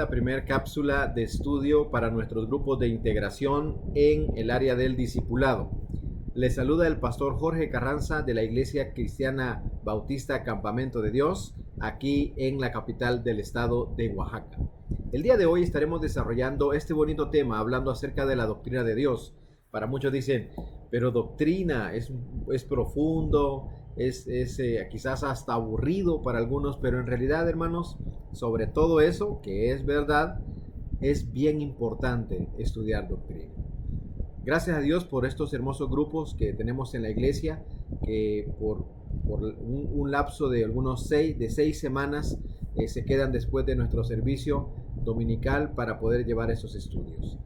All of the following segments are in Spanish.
esta primera cápsula de estudio para nuestros grupos de integración en el área del discipulado. Les saluda el pastor Jorge Carranza de la Iglesia Cristiana Bautista Campamento de Dios, aquí en la capital del estado de Oaxaca. El día de hoy estaremos desarrollando este bonito tema, hablando acerca de la doctrina de Dios. Para muchos dicen, pero doctrina es profundo, es quizás hasta aburrido para algunos, pero en realidad, hermanos, sobre todo eso que es verdad, es bien importante estudiar doctrina. Gracias a Dios por estos hermosos grupos que tenemos en la iglesia, que por un lapso de algunos 6 semanas se quedan después de nuestro servicio dominical para poder llevar esos estudios.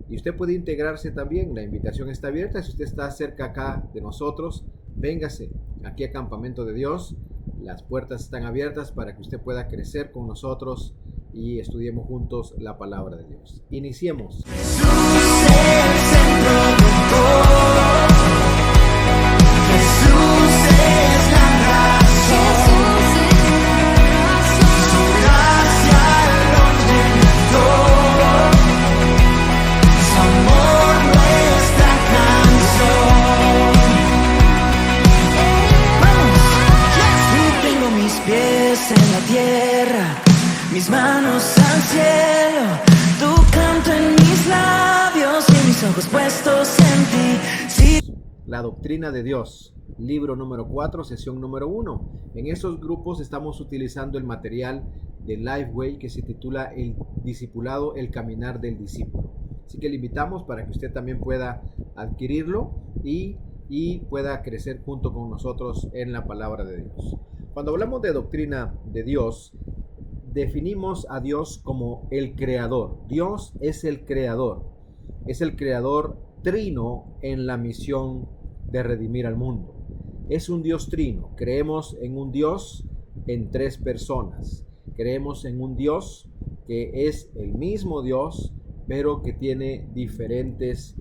Y usted puede integrarse también, la invitación está abierta. Si usted está cerca acá de nosotros, véngase aquí a Campamento de Dios. Las puertas están abiertas para que usted pueda crecer con nosotros y estudiemos juntos la palabra de Dios. Iniciemos. Jesús es el centro de todo. Jesús es la razón. Su gracia lo llena todo. Su amor nuestra canción. Yo tengo mis pies en la tierra, mis manos al cielo, tu canto en mis labios y mis ojos puestos en ti. Sí. La doctrina de Dios, libro número 4, sesión número 1. En esos grupos estamos utilizando el material de Lifeway que se titula El Discipulado, el Caminar del Discípulo. Así que le invitamos para que usted también pueda adquirirlo y pueda crecer junto con nosotros en la palabra de Dios. Cuando hablamos de doctrina de Dios, definimos a Dios como el creador. Dios es el creador trino en la misión de redimir al mundo. Es un Dios trino. Creemos en un Dios en 3 personas. Creemos en un Dios que es el mismo Dios, pero que tiene diferentes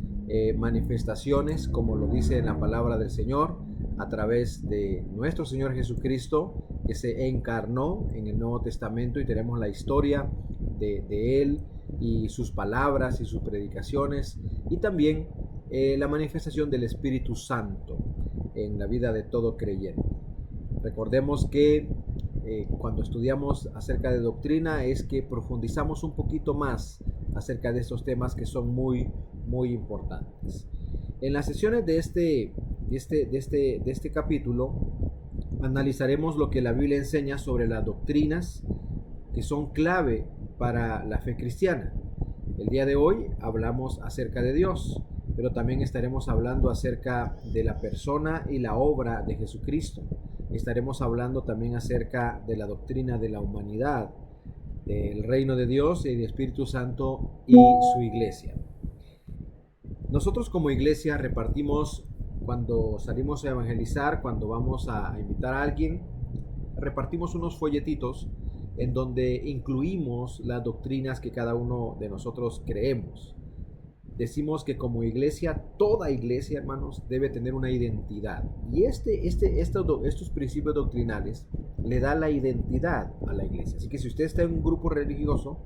manifestaciones, como lo dice en la palabra del Señor, a través de nuestro Señor Jesucristo, que se encarnó en el Nuevo Testamento, y tenemos la historia de Él y sus palabras y sus predicaciones, y también la manifestación del Espíritu Santo en la vida de todo creyente. Recordemos que cuando estudiamos acerca de doctrina es que profundizamos un poquito más acerca de estos temas que son muy, muy importantes. En las sesiones de este capítulo analizaremos lo que la Biblia enseña sobre las doctrinas que son clave para la fe cristiana. El día de hoy hablamos acerca de Dios, pero también estaremos hablando acerca de la persona y la obra de Jesucristo. Estaremos hablando también acerca de la doctrina de la humanidad, del reino de Dios y del Espíritu Santo y su iglesia. Nosotros como iglesia repartimos, cuando salimos a evangelizar, cuando vamos a invitar a alguien, repartimos unos folletitos en donde incluimos las doctrinas que cada uno de nosotros creemos. Decimos que como iglesia, toda iglesia, hermanos, debe tener una identidad. Y estos principios doctrinales le da la identidad a la iglesia. Así que si usted está en un grupo religioso,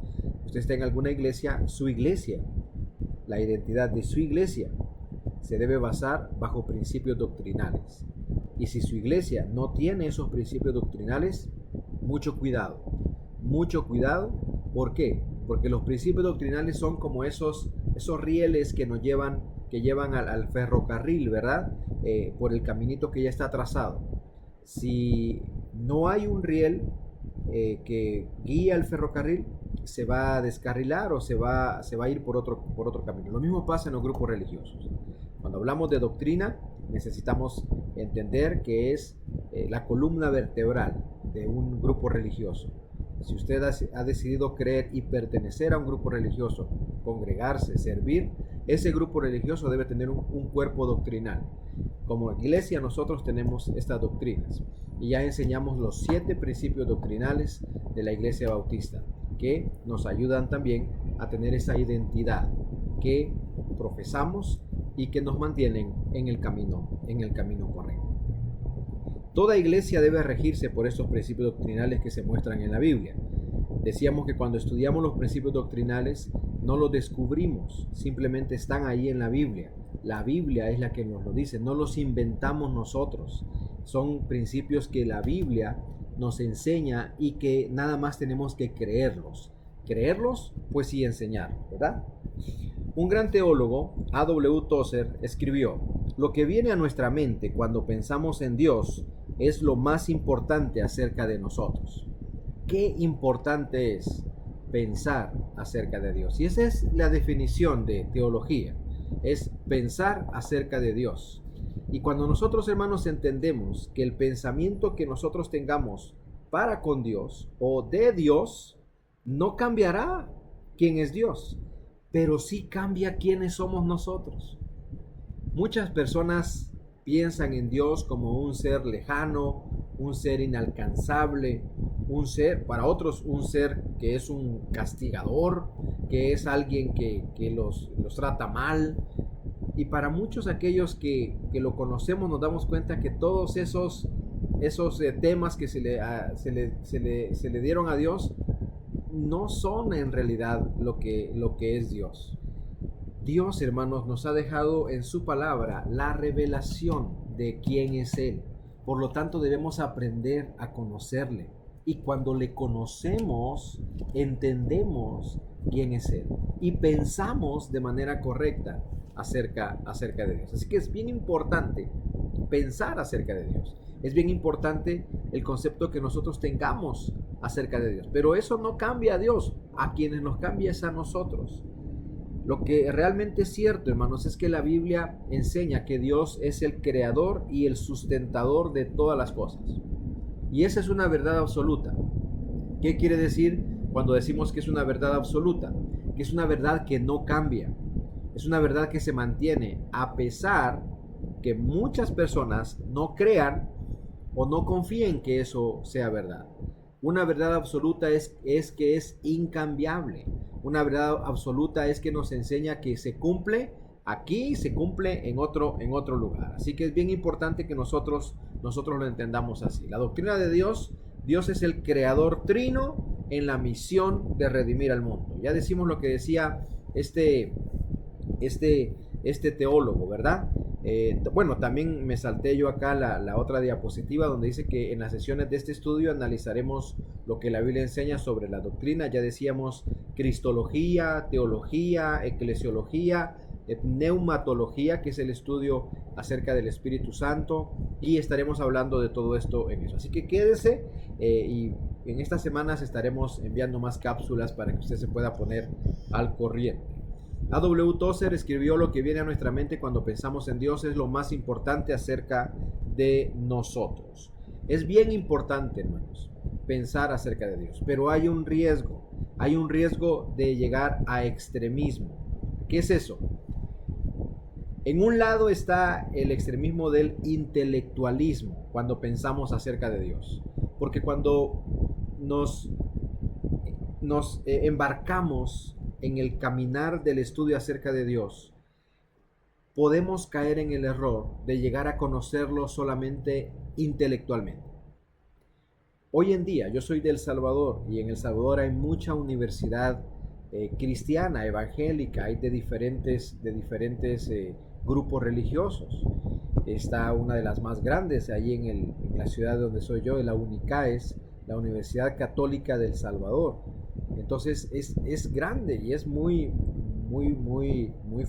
usted está en alguna iglesia, su iglesia, la identidad de su iglesia se debe basar bajo principios doctrinales. Y si su iglesia no tiene esos principios doctrinales, mucho cuidado. Mucho cuidado. ¿Por qué? Porque los principios doctrinales son como esos rieles que llevan al ferrocarril, ¿verdad? Por el caminito que ya está trazado. Si no hay un riel que guía el ferrocarril, se va a descarrilar o se va a ir por otro camino. Lo mismo pasa en los grupos religiosos. Cuando hablamos de doctrina, necesitamos entender que es la columna vertebral de un grupo religioso. Si usted ha decidido creer y pertenecer a un grupo religioso, congregarse, servir, ese grupo religioso debe tener un cuerpo doctrinal. Como iglesia nosotros tenemos estas doctrinas y ya enseñamos los 7 principios doctrinales de la Iglesia Bautista, que nos ayudan también a tener esa identidad que profesamos y que nos mantienen en el camino correcto. Toda iglesia debe regirse por estos principios doctrinales que se muestran en la Biblia. Decíamos que cuando estudiamos los principios doctrinales no los descubrimos, simplemente están ahí en la Biblia. La Biblia es la que nos lo dice, no los inventamos nosotros. Son principios que la Biblia nos enseña y que nada más tenemos que creerlos. Creerlos, pues sí enseñar, ¿verdad? Un gran teólogo, A.W. Tozer, escribió: lo que viene a nuestra mente cuando pensamos en Dios es lo más importante acerca de nosotros. Qué importante es pensar acerca de Dios. Y esa es la definición de teología, es pensar acerca de Dios. Y cuando nosotros, hermanos, entendemos que el pensamiento que nosotros tengamos para con Dios o de Dios no cambiará quién es Dios, pero sí cambia quiénes somos nosotros. Muchas personas piensan en Dios como un ser lejano, un ser inalcanzable, un ser, para otros, un ser que es un castigador, que es alguien que los trata mal. Y para muchos aquellos que lo conocemos nos damos cuenta que todos esos temas que se le dieron a Dios no son en realidad lo que es Dios. Dios, hermanos, nos ha dejado en su palabra la revelación de quién es Él. Por lo tanto, debemos aprender a conocerle. Y cuando le conocemos, entendemos quién es Él. Y pensamos de manera correcta acerca de Dios. Así que es bien importante pensar acerca de Dios. Es bien importante el concepto que nosotros tengamos acerca de Dios. Pero eso no cambia a Dios. A quienes nos cambia es a nosotros. Lo que realmente es cierto, hermanos, es que la Biblia enseña que Dios es el creador y el sustentador de todas las cosas. Y esa es una verdad absoluta. ¿Qué quiere decir cuando decimos que es una verdad absoluta? Que es una verdad que no cambia. Es una verdad que se mantiene a pesar que muchas personas no crean o no confíen que eso sea verdad. Una verdad absoluta es que es incambiable. Una verdad absoluta es que nos enseña que se cumple aquí y se cumple en otro lugar. Así que es bien importante que nosotros lo entendamos así. La doctrina de Dios es el creador trino en la misión de redimir al mundo. Ya decimos lo que decía este teólogo, ¿verdad? Bueno, también me salté yo acá la otra diapositiva donde dice que en las sesiones de este estudio analizaremos lo que la Biblia enseña sobre la doctrina. Ya decíamos cristología, teología, eclesiología, pneumatología, que es el estudio acerca del Espíritu Santo, y estaremos hablando de todo esto en eso. Así que quédese y en estas semanas estaremos enviando más cápsulas para que usted se pueda poner al corriente. A.W. Tozer escribió: lo que viene a nuestra mente cuando pensamos en Dios es lo más importante acerca de nosotros. Es bien importante, hermanos, pensar acerca de Dios, pero hay un riesgo de llegar a extremismo. ¿Qué es eso? En un lado está el extremismo del intelectualismo cuando pensamos acerca de Dios, porque cuando nos embarcamos en el caminar del estudio acerca de Dios, podemos caer en el error de llegar a conocerlo solamente intelectualmente. Hoy en día, yo soy de El Salvador y en El Salvador hay mucha universidad cristiana, evangélica, hay de diferentes grupos religiosos. Está una de las más grandes ahí en la ciudad donde soy yo, la UNICAES, la Universidad Católica de El Salvador. Entonces es grande y es muy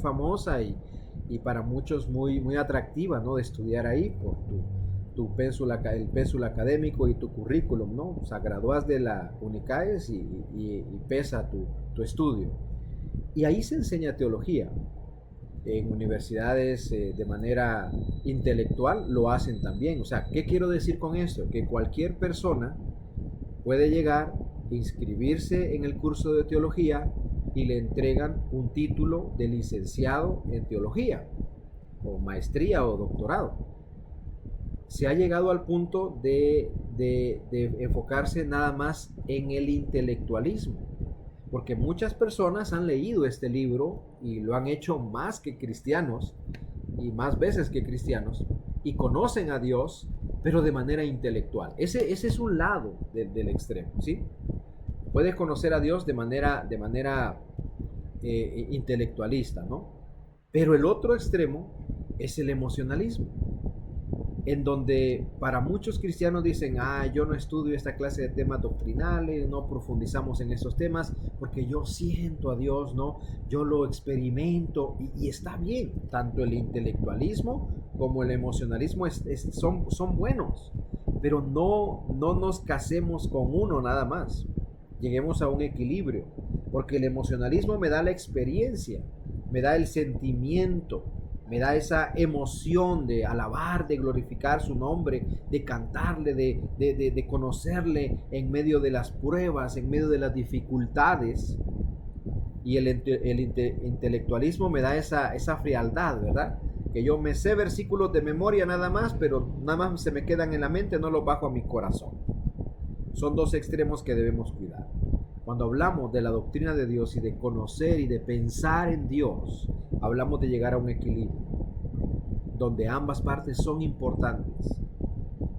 famosa y para muchos muy atractiva, ¿no?, de estudiar ahí por el pénsul académico y tu currículum, ¿no? O sea, gradúas de la UNICAES y pesa tu estudio. Y ahí se enseña teología. En universidades de manera intelectual lo hacen también. O sea, ¿qué quiero decir con esto? Que cualquier persona puede llegar, inscribirse en el curso de teología y le entregan un título de licenciado en teología, o maestría o doctorado. Se ha llegado al punto de enfocarse nada más en el intelectualismo, porque muchas personas han leído este libro y lo han hecho más que cristianos y más veces que cristianos y conocen a Dios, pero de manera intelectual. Ese es un lado del extremo, ¿sí? Puedes conocer a Dios de manera intelectualista, ¿no? Pero el otro extremo es el emocionalismo, en donde para muchos cristianos dicen, yo no estudio esta clase de temas doctrinales, no profundizamos en estos temas porque yo siento a Dios, ¿no? Yo lo experimento y está bien, tanto el intelectualismo como el emocionalismo son buenos, pero no nos casemos con uno nada más, lleguemos a un equilibrio, porque el emocionalismo me da la experiencia, me da el sentimiento, me da esa emoción de alabar, de glorificar su nombre, de cantarle, de conocerle en medio de las pruebas, en medio de las dificultades. Y el intelectualismo me da esa frialdad, ¿verdad? Que yo me sé versículos de memoria nada más, pero nada más se me quedan en la mente, no los bajo a mi corazón. Son dos extremos que debemos cuidar. Cuando hablamos de la doctrina de Dios y de conocer y de pensar en Dios, hablamos de llegar a un equilibrio, donde ambas partes son importantes.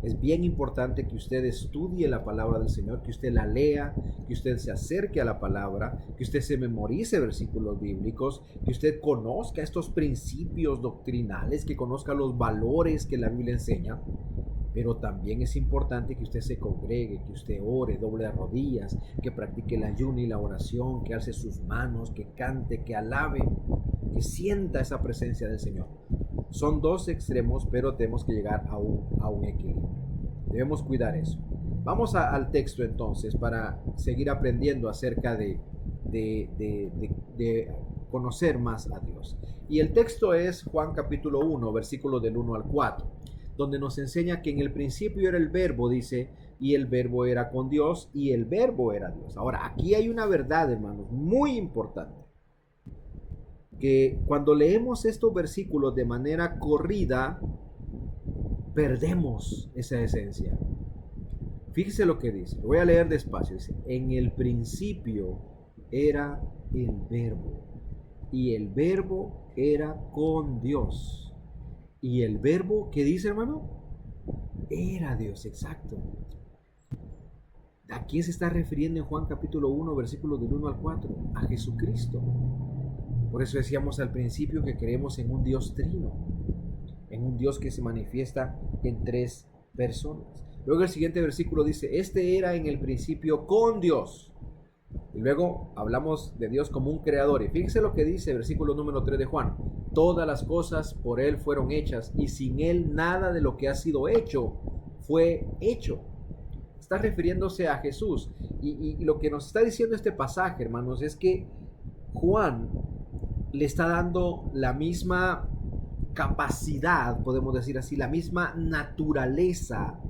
Es bien importante que usted estudie la palabra del Señor, que usted la lea, que usted se acerque a la palabra, que usted se memorice versículos bíblicos, que usted conozca estos principios doctrinales, que conozca los valores que la Biblia enseña. Pero también es importante que usted se congregue, que usted ore, doble las rodillas, que practique el ayuno y la oración, que alce sus manos, que cante, que alabe, que sienta esa presencia del Señor. Son dos extremos, pero tenemos que llegar a un equilibrio. Debemos cuidar eso. Vamos al texto entonces para seguir aprendiendo acerca de conocer más a Dios. Y el texto es Juan capítulo 1, versículos del 1 al 4. Donde nos enseña que en el principio era el verbo, dice, y el verbo era con Dios, y el verbo era Dios. Ahora, aquí hay una verdad, hermanos, muy importante, que cuando leemos estos versículos de manera corrida, perdemos esa esencia. Fíjese lo que dice, lo voy a leer despacio, dice, en el principio era el verbo, y el verbo era con Dios. Y el verbo, ¿qué dice, hermano? Era Dios, exacto. ¿A quién se está refiriendo en Juan capítulo 1, versículos del 1 al 4? A Jesucristo. Por eso decíamos al principio que creemos en un Dios trino, en un Dios que se manifiesta en tres personas. Luego el siguiente versículo dice, este era en el principio con Dios. Y luego hablamos de Dios como un creador. Y fíjense lo que dice el versículo número 3 de Juan. Todas las cosas por Él fueron hechas y sin Él nada de lo que ha sido hecho fue hecho. Está refiriéndose a Jesús. Y lo que nos está diciendo este pasaje, hermanos, es que Juan le está dando la misma capacidad, podemos decir así, la misma naturaleza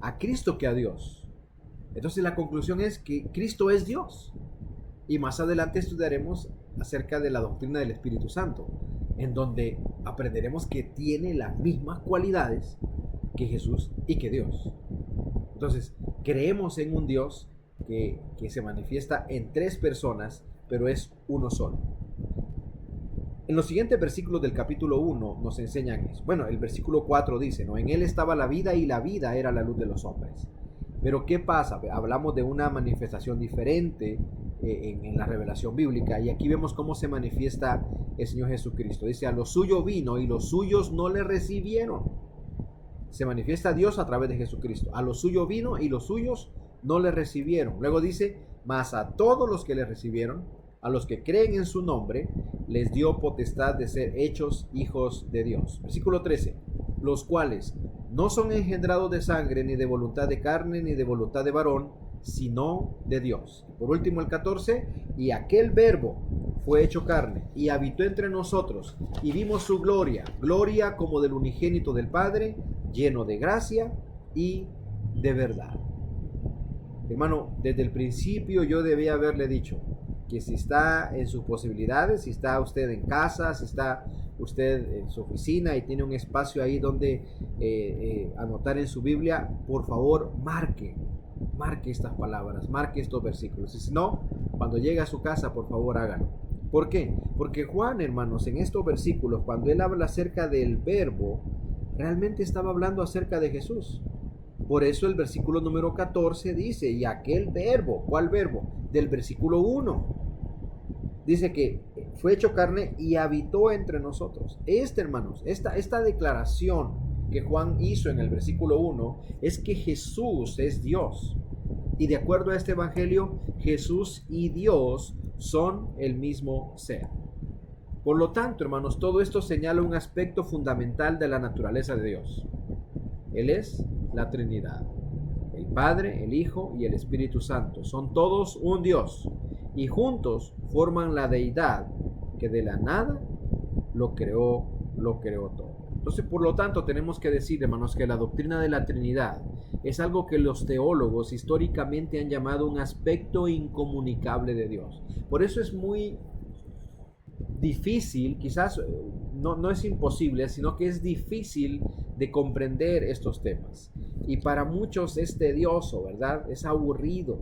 a Cristo que a Dios. Entonces la conclusión es que Cristo es Dios. Y más adelante estudiaremos acerca de la doctrina del Espíritu Santo, en donde aprenderemos que tiene las mismas cualidades que Jesús y que Dios. Entonces, creemos en un Dios que se manifiesta en tres personas, pero es uno solo. En los siguientes versículos del capítulo 1 nos enseñan eso. Bueno, el versículo 4 dice, ¿no? En Él estaba la vida y la vida era la luz de los hombres. Pero ¿qué pasa? Hablamos de una manifestación diferente en la revelación bíblica, y aquí vemos cómo se manifiesta el Señor Jesucristo. Dice, a lo suyo vino y los suyos no le recibieron. Se manifiesta Dios a través de Jesucristo. A lo suyo vino y los suyos no le recibieron. Luego dice, mas a todos los que le recibieron, a los que creen en su nombre, les dio potestad de ser hechos hijos de Dios. Versículo 13, los cuales no son engendrados de sangre, ni de voluntad de carne, ni de voluntad de varón, sino de Dios. Por último el 14, y aquel verbo fue hecho carne, y habitó entre nosotros, y vimos su gloria, gloria como del unigénito del Padre, lleno de gracia y de verdad. Hermano, desde el principio yo debía haberle dicho que si está en sus posibilidades, si está usted en casa, si está usted en su oficina y tiene un espacio ahí donde anotar en su Biblia, por favor marque estas palabras, marque estos versículos. Y si no, cuando llegue a su casa, por favor hágalo. ¿Por qué? Porque Juan, hermanos, en estos versículos, cuando él habla acerca del verbo, realmente estaba hablando acerca de Jesús. Por eso el versículo número 14 dice, y aquel verbo, ¿cuál verbo? Del versículo 1. Dice que fue hecho carne y habitó entre nosotros. Hermanos, esta declaración que Juan hizo en el versículo 1 es que Jesús es Dios. Y de acuerdo a este evangelio, Jesús y Dios son el mismo ser. Por lo tanto, hermanos, todo esto señala un aspecto fundamental de la naturaleza de Dios. Él es la Trinidad. El Padre, el Hijo y el Espíritu Santo son todos un Dios y juntos forman la deidad que de la nada lo creó todo. Entonces, por lo tanto, tenemos que decir, hermanos, que la doctrina de la Trinidad es algo que los teólogos históricamente han llamado un aspecto incomunicable de Dios. Por eso es muy difícil, quizás no es imposible, sino que es difícil de comprender estos temas. Y para muchos es tedioso, ¿verdad? Es aburrido.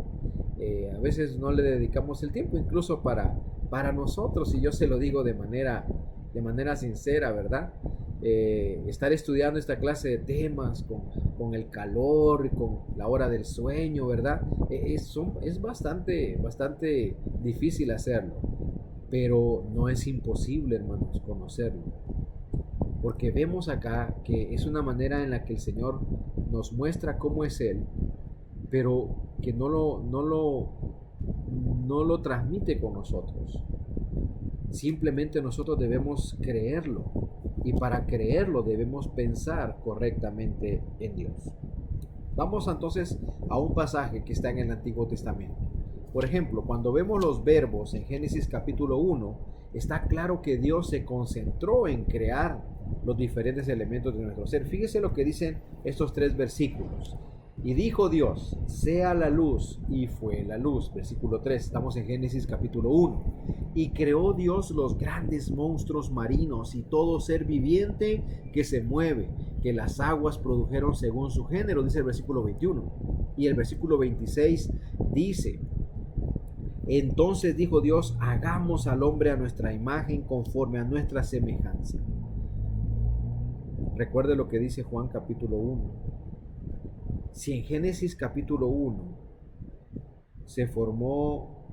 A veces no le dedicamos el tiempo, incluso para nosotros, y yo se lo digo de manera sincera, ¿verdad? Estar estudiando esta clase de temas con el calor, con la hora del sueño, ¿verdad? Es bastante difícil hacerlo, pero no es imposible, hermanos, conocerlo. Porque vemos acá que es una manera en la que el Señor nos muestra cómo es Él, pero que no lo transmite con nosotros. Simplemente nosotros debemos creerlo, y para creerlo debemos pensar correctamente en Dios. Vamos entonces a un pasaje que está en el Antiguo Testamento. Por ejemplo, cuando vemos los verbos en Génesis capítulo 1, está claro que Dios se concentró en crear los diferentes elementos de nuestro ser. Fíjese lo que dicen estos 3 versículos. Y dijo Dios, sea la luz, y fue la luz. Versículo 3, estamos en Génesis capítulo 1. Y creó Dios los grandes monstruos marinos y todo ser viviente que se mueve, que las aguas produjeron según su género, dice el versículo 21. Y el versículo 26 dice, entonces dijo Dios, hagamos al hombre a nuestra imagen conforme a nuestra semejanza. Recuerde lo que dice Juan capítulo 1. Si en Génesis capítulo 1 se formó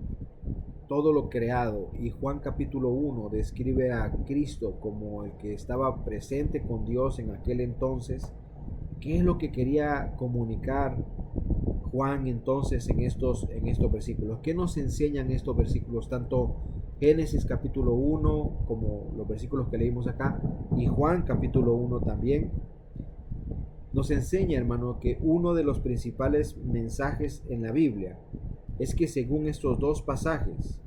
todo lo creado y Juan capítulo 1 describe a Cristo como el que estaba presente con Dios en aquel entonces, ¿qué es lo que quería comunicar Juan entonces en estos versículos? ¿Qué nos enseñan estos versículos? Tanto Génesis capítulo 1 como los versículos que leímos acá y Juan capítulo 1 también. Nos enseña, hermano, que uno de los principales mensajes en la Biblia es que según estos 2 pasajes,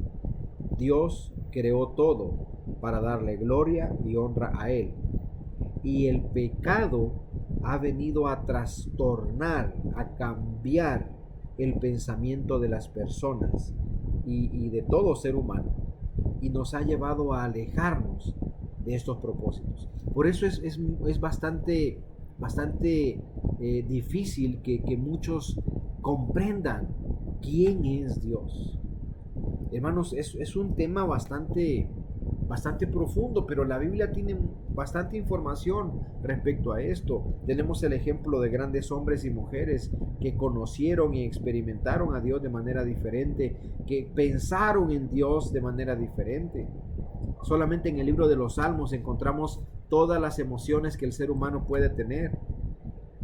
Dios creó todo para darle gloria y honra a Él. Y el pecado ha venido a trastornar, a cambiar el pensamiento de las personas y de todo ser humano. Y nos ha llevado a alejarnos de estos propósitos. Por eso es bastante difícil que muchos comprendan quién es Dios. Hermanos, es un tema bastante profundo, pero la Biblia tiene bastante información respecto a esto. Tenemos el ejemplo de grandes hombres y mujeres que conocieron y experimentaron a Dios de manera diferente, que pensaron en Dios de manera diferente. Solamente en el libro de los Salmos encontramos todas las emociones que el ser humano puede tener.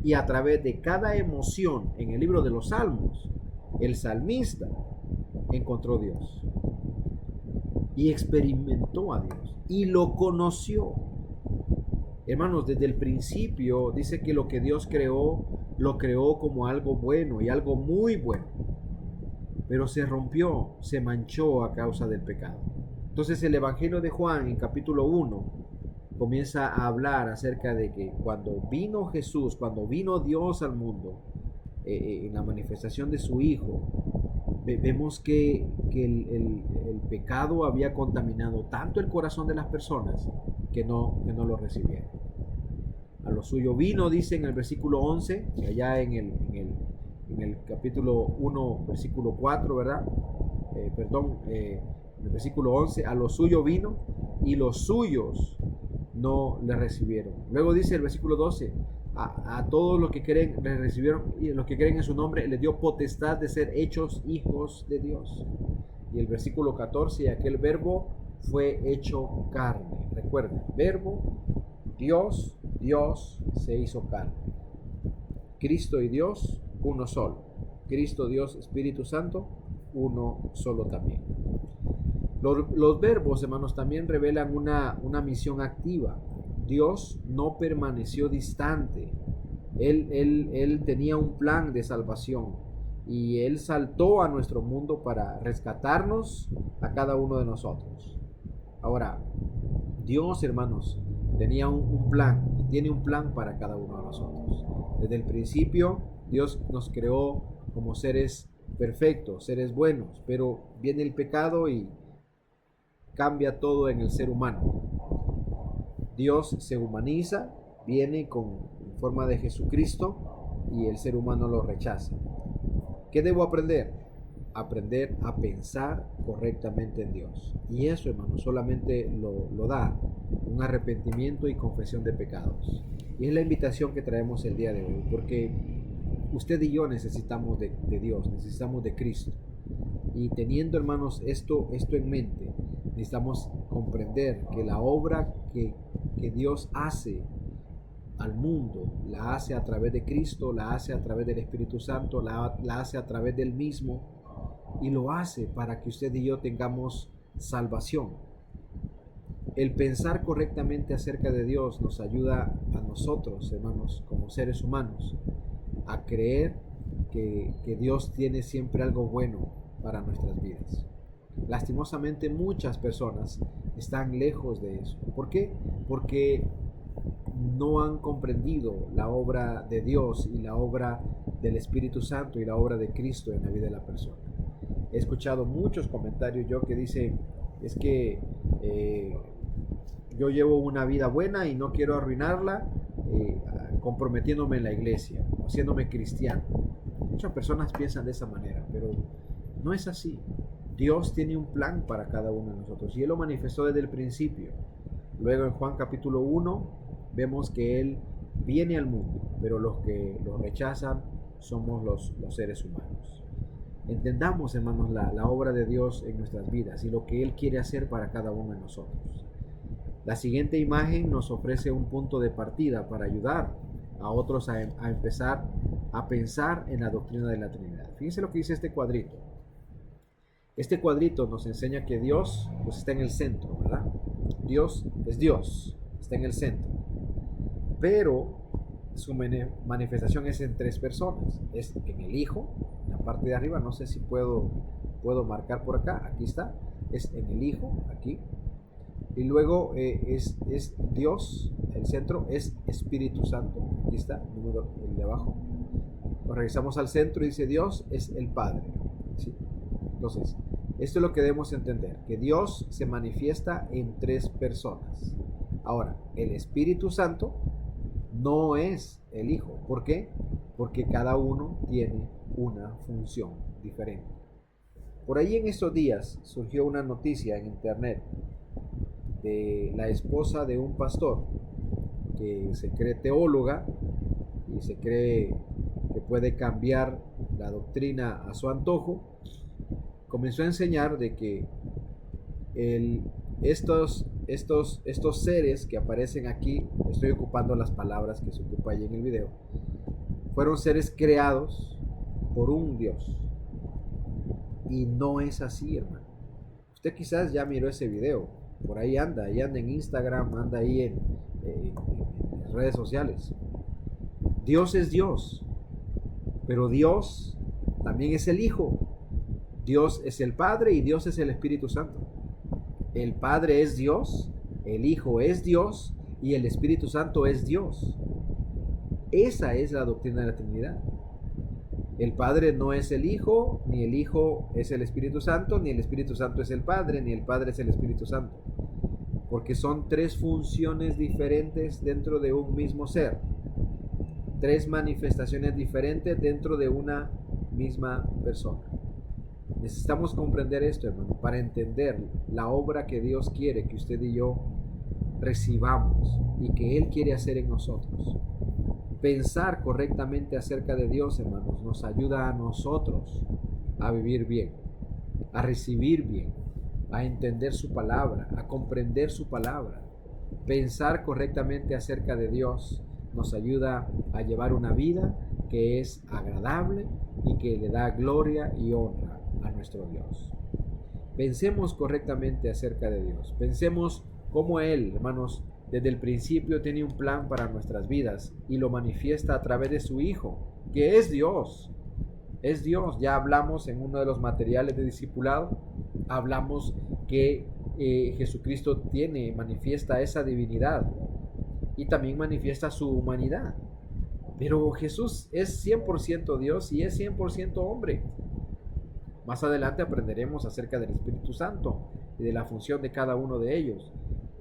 Y a través de cada emoción en el libro de los Salmos, el salmista encontró a Dios y experimentó a Dios y lo conoció. Hermanos, desde el principio dice que lo que Dios creó, lo creó como algo bueno y algo muy bueno, pero se rompió, se manchó a causa del pecado. Entonces el Evangelio de Juan en capítulo 1 comienza a hablar acerca de que cuando vino Jesús, cuando vino Dios al mundo, en la manifestación de su Hijo, vemos que el pecado había contaminado tanto el corazón de las personas que no lo recibieron. A lo suyo vino, dice en el versículo 11, allá en el capítulo 1, versículo 4, ¿verdad? En el versículo 11, a lo suyo vino y los suyos no le recibieron. Luego dice el versículo 12, a todos los que creen, les recibieron, y los que creen en su nombre, les dio potestad de ser hechos hijos de Dios. Y el versículo 14, y aquel verbo fue hecho carne. Recuerden, verbo, Dios se hizo carne. Cristo y Dios, uno solo. Cristo, Dios, Espíritu Santo, uno solo también. Los verbos, hermanos, también revelan una misión activa. Dios no permaneció distante. Él tenía un plan de salvación y Él saltó a nuestro mundo para rescatarnos a cada uno de nosotros. Ahora, Dios, hermanos, tenía un plan y tiene un plan para cada uno de nosotros. Desde el principio, Dios nos creó como seres perfectos, seres buenos, pero viene el pecado y cambia todo en el ser humano. Dios se humaniza, viene en forma de Jesucristo y el ser humano lo rechaza. ¿Qué debo aprender? Aprender a pensar correctamente en Dios. Y eso, hermano, solamente lo da un arrepentimiento y confesión de pecados. Y es la invitación que traemos el día de hoy, porque usted y yo necesitamos de Dios, necesitamos de Cristo. Y teniendo, hermanos, esto en mente, necesitamos comprender que la obra que Dios hace al mundo, la hace a través de Cristo, la hace a través del Espíritu Santo, la hace a través del mismo, y lo hace para que usted y yo tengamos salvación. El pensar correctamente acerca de Dios nos ayuda a nosotros, hermanos, como seres humanos, a creer que Dios tiene siempre algo bueno para nuestras vidas. Lastimosamente muchas personas están lejos de eso. ¿Por qué? Porque no han comprendido la obra de Dios y la obra del Espíritu Santo y la obra de Cristo en la vida de la persona. He escuchado muchos comentarios yo que dicen, es que yo llevo una vida buena y no quiero arruinarla comprometiéndome en la iglesia, haciéndome cristiano. Muchas personas piensan de esa manera, pero no es así. Dios tiene un plan para cada uno de nosotros y Él lo manifestó desde el principio. Luego en Juan capítulo 1 vemos que Él viene al mundo, pero los que lo rechazan somos los seres humanos. Entendamos, hermanos, la obra de Dios en nuestras vidas y lo que Él quiere hacer para cada uno de nosotros. La siguiente imagen nos ofrece un punto de partida para ayudar a otros a empezar a pensar en la doctrina de la Trinidad. Fíjense lo que dice este cuadrito. Este cuadrito nos enseña que Dios pues, está en el centro, ¿verdad? Dios es Dios, está en el centro. Pero su manifestación es en tres personas. Es en el Hijo, en la parte de arriba, no sé si puedo marcar por acá, aquí está. Es en el Hijo, aquí. Y luego es Dios, el centro es Espíritu Santo, aquí está, el de abajo. Nos regresamos al centro y dice Dios es el Padre, ¿sí? Entonces, esto es lo que debemos entender, que Dios se manifiesta en tres personas. Ahora, el Espíritu Santo no es el Hijo. ¿Por qué? Porque cada uno tiene una función diferente. Por ahí en estos días surgió una noticia en internet de la esposa de un pastor que se cree teóloga y se cree que puede cambiar la doctrina a su antojo. Comenzó a enseñar de que estos seres que aparecen aquí, estoy ocupando las palabras que se ocupa ahí en el video, fueron seres creados por un Dios. Y no es así, hermano. Usted quizás ya miró ese video, por ahí anda en Instagram, anda ahí en redes sociales. Dios es Dios, pero Dios también es el Hijo. Dios es el Padre y Dios es el Espíritu Santo. El Padre es Dios, el Hijo es Dios y el Espíritu Santo es Dios. Esa es la doctrina de la Trinidad. El Padre no es el Hijo, ni el Hijo es el Espíritu Santo, ni el Espíritu Santo es el Padre, ni el Padre es el Espíritu Santo. Porque son tres funciones diferentes dentro de un mismo ser. Tres manifestaciones diferentes dentro de una misma persona. Necesitamos comprender esto, hermano, para entender la obra que Dios quiere que usted y yo recibamos y que Él quiere hacer en nosotros. Pensar correctamente acerca de Dios, hermanos, nos ayuda a nosotros a vivir bien, a recibir bien, a entender su palabra, a comprender su palabra. Pensar correctamente acerca de Dios nos ayuda a llevar una vida que es agradable y que le da gloria y honra a nuestro Dios. Pensemos correctamente acerca de Dios. Pensemos cómo Él, hermanos, desde el principio tiene un plan para nuestras vidas y lo manifiesta a través de su Hijo, que es Dios. Es Dios. Ya hablamos en uno de los materiales de discipulado, hablamos que Jesucristo manifiesta esa divinidad y también manifiesta su humanidad. Pero Jesús es 100% Dios y es 100% hombre. Más adelante aprenderemos acerca del Espíritu Santo y de la función de cada uno de ellos.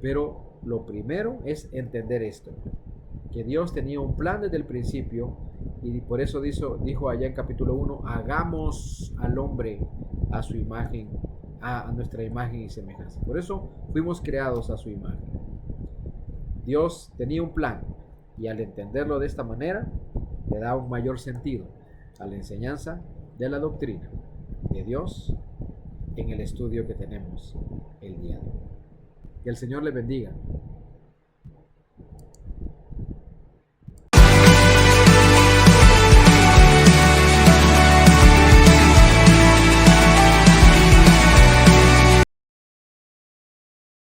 Pero lo primero es entender esto, que Dios tenía un plan desde el principio y por eso dijo allá en capítulo 1, hagamos al hombre a su imagen, a nuestra imagen y semejanza. Por eso fuimos creados a su imagen. Dios tenía un plan y al entenderlo de esta manera le da un mayor sentido a la enseñanza de la doctrina de Dios en el estudio que tenemos el día de hoy. Que el Señor le bendiga